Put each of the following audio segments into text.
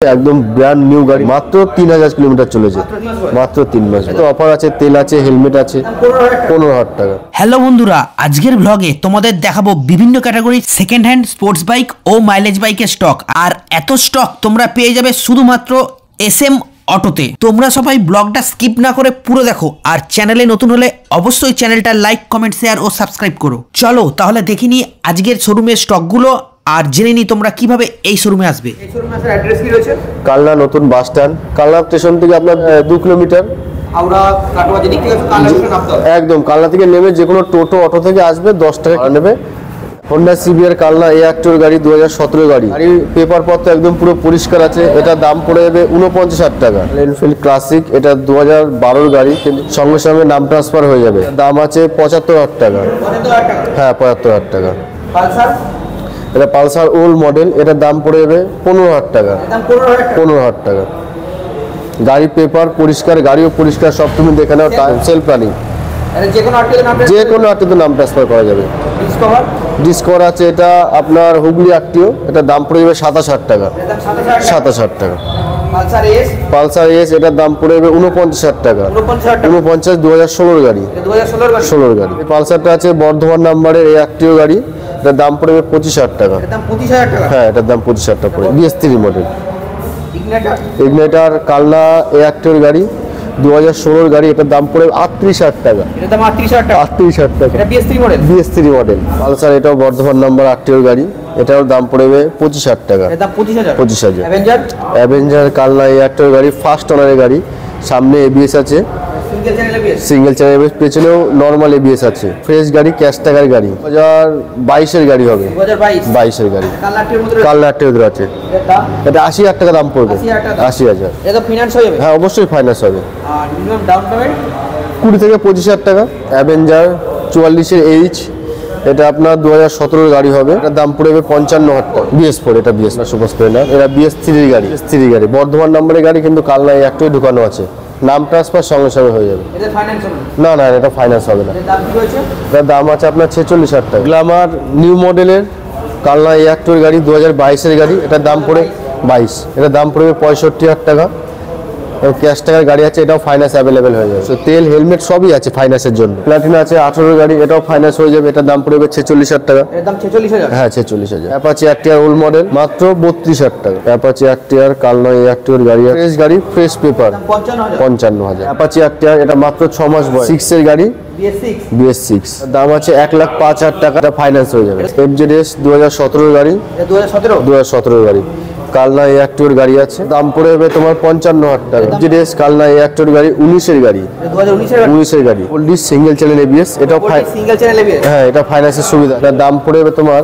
একদম brand new গাড়ি, মাত্র 3000 কিলোমিটার চলেছে, মাত্র 3 মাস। তো অফার আছে, তেল আছে, হেলমেট আছে, 15,000 টাকা। হ্যালো বন্ধুরা, আজকের ব্লগে তোমাদের দেখাবো বিভিন্ন ক্যাটাগরির সেকেন্ড হ্যান্ড স্পোর্টস বাইক ও মাইলেজ বাইকের স্টক। আর এত স্টক তোমরা পেয়ে যাবে শুধুমাত্র SM অটোতে। তোমরা সবাই ব্লগটা স্কিপ না করে পুরো দেখো, আর চ্যানেলে নতুন হলে অবশ্যই চ্যানেলটা লাইক, কমেন্ট, শেয়ার ও সাবস্ক্রাইব করো। চলো তাহলে দেখে নিই আজকের শোরুমের স্টকগুলো, আর জেনে নিই তোমরা কিভাবে এই শোরুমে আসবে। এই শোরুমে আসার অ্যাড্রেস কি রয়েছে? কালনা নতুন বাস স্ট্যান্ড, কালনা স্টেশন থেকে আপনার 2 কিলোমিটার। হাওড়া কাটোয়া যেদিক থেকে কালনা স্টেশন নামতে হবে। একদম কালনা থেকে নেমে যে কোনো টোটো অটো থেকে আসবে, 10 টাকা নেবে। হোন্ডা CBR কালনা A8 গাড়ি, 2017 গাড়ি। গাড়ির পেপার পত্র একদম পুরো পরিষ্কার আছে। এটা দাম পড়ে যাবে 49,000 টাকা। এনফিল্ড ক্লাসিক, এটা 2012 গাড়ি, কিন্তু সঙ্গে সঙ্গে নাম ট্রান্সফার হয়ে যাবে। দাম আছে 75,000 টাকা। 75,000 টাকা। হ্যাঁ, 75,000 টাকা। পালসার, এটা পালসার ওল্ড মডেল, এটার দাম পড়ে যাবে 15,000 টাকা। দাম 15,000 টাকা। 15,000 টাকা। গাড়ি পেপার পরিষ্কার, গাড়িও পরিষ্কার, সব তুমি দেখে নাও। সেলফ রানিং, এটা যে কোনো আর্টিকেল নাম যে কোনো আরটিতে নাম ট্রান্সফার করা যাবে। ডিসকভার, ডিসকভার আছে, এটা আপনার হুগলি আরটিও, এটা দাম পড়ে যাবে 27,000 টাকা। এর দাম 27,000 টাকা। 27,000 টাকা। পালসার এস, পালসার এস, এটার দাম পড়ে যাবে 49,000 টাকা। 49,000 টাকা। 49, 2016 গাড়ি, এটা 2016 গাড়ি। 16 গাড়ি। পালসারটা আছে বর্ধমান নাম্বারের A8 গাড়ি, এটার দাম পড়ে যাবে 25,000 টাকা। এর দাম 25,000 টাকা। হ্যাঁ, এটার দাম 25,000 টাকা পড়ে। BS3 model. Ignitor, ignitor Kalna A8 গাড়ি, 2016 গাড়ি, এটার দাম পড়ে 38,000 টাকা। এর দাম 38,000 টাকা। 38,000 টাকা। এটা BS3 model. BS3 model. Pulsar, এটাও বর্ধমান নাম্বার 8 গাড়ি, এটার দাম পড়বে 25,000 টাকা। এর দাম 25,000। 25,000। অ্যাভেঞ্জার, অ্যাভেঞ্জার কালনা A8 গাড়ি, ফার্স্ট ওনারের গাড়ি, সামনে ABS আছে, single channel ABS. Single channel ABS, পেছনেও নর্মাল ABS আছে। ফ্রেশ গাড়ি, ক্যাশ টাকার গাড়ি, 2022 গাড়ি হবে। 2022। 22 গাড়ি। কালনা আর্টিকের মধ্যে কালনা A8 আছে, এর দাম এটা 80,000 টাকা দাম পড়বে। 80,000 টাকা। 80,000। এটা তো ফিনান্স হয়ে যাবে। হ্যাঁ, অবশ্যই ফাইন্যান্স হবে। আর মিনিমাম ডাউন পেমেন্ট 20 থেকে 25,000 টাকা। অ্যাভেঞ্জার 44 H, এটা আপনার 2017 গাড়ি হবে, এটার দাম পড়বে 55,000 টাকা। BS4, এটা BS না, সুপার স্প্লেন্ডার। এটা BS3 গাড়ি, BS3 গাড়ি, বর্ধমান নম্বরের গাড়ি, কিন্তু কালনা A8 ঢুকানো আছে। নাম ট্রান্সফার সঙ্গে সঙ্গে হয়ে যাবে। এটা ফাইন্যান্স হবে না না, এটা ফাইন্যান্স হবে না। এর দাম কি রয়েছে? এটার দাম আছে আপনার 46,000 টাকা। গ্ল্যামার নিউ মডেলের কালনা A8 গাড়ি, 2022 গাড়ি, এটার দাম পড়ে 22, এটার দাম পড়বে 65,000 টাকা। ক্যাশ টাকার গাড়ি আছে, এটাও ফাইন্যান্স অ্যাভেলেবেল হয়ে যাবে। তেল, হেলমেট সবই আছে ফাইন্যান্সের জন্য। প্লাটিনা আছে 18 গাড়ি, এটাও ফাইন্যান্স হয়ে যাবে, এটার দাম পড়বে 46,000 টাকা। এর দাম 46,000। হ্যাঁ, 46,000। অ্যাপাচি আরটিআর ওল্ড মডেল, মাত্র 32,000 টাকা। অ্যাপাচি আরটিআর কালনা A8 গাড়ি, ফ্রেশ গাড়ি, ফ্রেশ পেপার, 55,000। 55,000। অ্যাপাচি আরটিআর, এটা মাত্র 6 মাস বয়স, 6 এর গাড়ি, BS6, BS6, দাম আছে 1,05,000 টাকা, এটা ফাইন্যান্স হয়ে যাবে। FZS 2017 গাড়ি, এটা 2017। 2017 গাড়ি, কালনা A8 গাড়ি আছে, দাম পড়ে যাবে তোমার 55,000 টাকা। FZS কালনা A8 গাড়ি, 19 গাড়ি, এটা 2019 এর 19 গাড়ি। ওল্ডিস সিঙ্গেল চ্যানেল ABS, এটাও সিঙ্গেল চ্যানেল এবিএস। হ্যাঁ, এটা ফাইন্যান্সের সুবিধা। এটার দাম পড়ে যাবে তোমার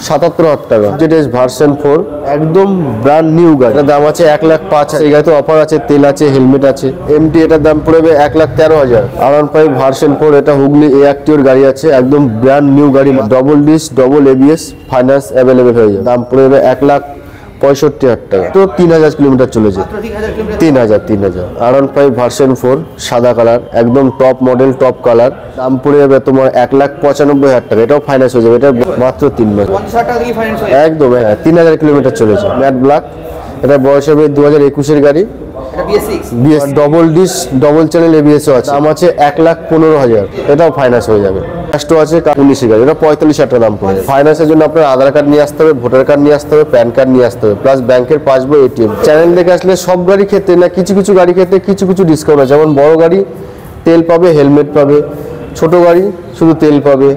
77,000 টাকা। FZS ভার্সন 4, একদম ব্র্যান্ড নিউ গাড়ি, এটার দাম আছে 1,05,000। এই গাড়িতে অফার আছে, তেল আছে, হেলমেট আছে। MT, এটার দাম পড়বে 1,13,000। R15 ভার্সন 4, এটা হুগলি A8 গাড়ি আছে, একদম ব্র্যান্ড নিউ গাড়ি, double disc, double ABS, finance available হয়ে যাবে। দাম পড়ে যাবে 1,65,000 টাকা। তো 3,000 কিলোমিটার চলেছে। মাত্র 3,000 কিলোমিটার। 3,000। R15 ভার্সন 4, সাদা কালার, একদম টপ মডেল, টপ কালার, দাম পড়ে যাবে তোমার 1,95,000 টাকা। এটাও ফাইন্যান্স হয়ে যাবে, এটা মাত্র 3 মাস। 50,000 টাকা দিয়ে ফাইন্যান্স হয়ে যাবে। একদম, হ্যাঁ, 3,000 কিলোমিটার চলেছে। ম্যাট ব্ল্যাক, এটা বয়স হবে 2021 গাড়ি, এটা BS6। BS double disc, double channel ABS আছে, দাম আছে 1,15,000। এটাও ফাইন্যান্স হয়ে যাবে। ফার্স্ট আছে 19 গাড়ি, এটা 45,000 টাকা দাম পড়ে। ফাইন্যান্সের জন্য আপনার আধার কার্ড নিয়ে আসতে হবে, ভোটার কার্ড নিয়ে আসতে হবে, প্যান কার্ড নিয়ে আসতে হবে, প্লাস ব্যাংকের পাসবই, ATM। চ্যানেল দেখে আসলে সব গাড়ির ক্ষেত্রে না, কিছু কিছু গাড়ির ক্ষেত্রে কিছু কিছু ডিসকাউন্ট আছে। যেমন বড় গাড়ি তেল পাবে, হেলমেট পাবে, ছোট গাড়ি শুধু তেল পাবে,